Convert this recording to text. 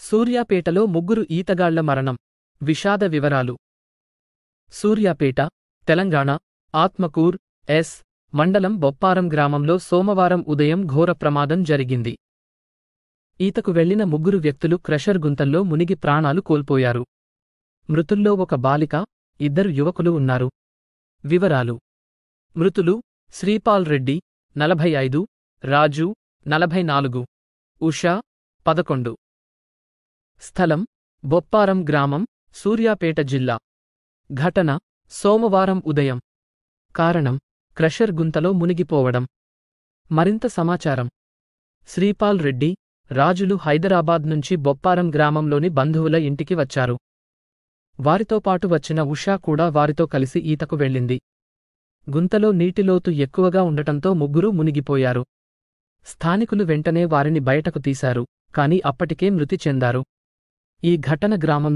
సూర్యాపేటలో ముగ్గురు ఈతగాళ్ల మరణం. విషాద వివరాలు. సూర్యాపేట, తెలంగాణ, ఆత్మకూర్, ఎస్. మండలం బొప్పారం గ్రామంలో సోమవారం ఉదయం ఘోర ప్రమాదం జరిగింది. ఈతకు వెళ్లిన ముగ్గురు వ్యక్తులు క్రషర్ గుంతల్లో మునిగి ప్రాణాలు కోల్పోయారు. మృతుల్లో ఒక బాలిక, ఇద్దరు యువకులు ఉన్నారు. వివరాలు: మృతులు శ్రీపాల్ రెడ్డి, 45, రాజు, 44, ఉషా, 11. స్థలం: బొప్పారం గ్రామం, సూర్యాపేట జిల్లా. ఘటన: సోమవారం ఉదయం. కారణం: క్రషర్ గుంతలో మునిగిపోవడం. మరింత సమాచారం: శ్రీపాల్ రెడ్డి, రాజులు హైదరాబాద్ నుంచి బొప్పారం గ్రామంలోని బంధువుల ఇంటికి వచ్చారు. వారితో పాటు వచ్చిన ఉషా కూడా వారితో కలిసి ఈతకు వెళ్ళింది. గుంతలో నీటిలోతు ఎక్కువగా ఉండటంతో ముగ్గురూ మునిగిపోయారు. స్థానికులు వెంటనే వారిని బయటకు తీశారు, కాని అప్పటికే మృతి చెందారు. ఈ ఘటన గ్రామం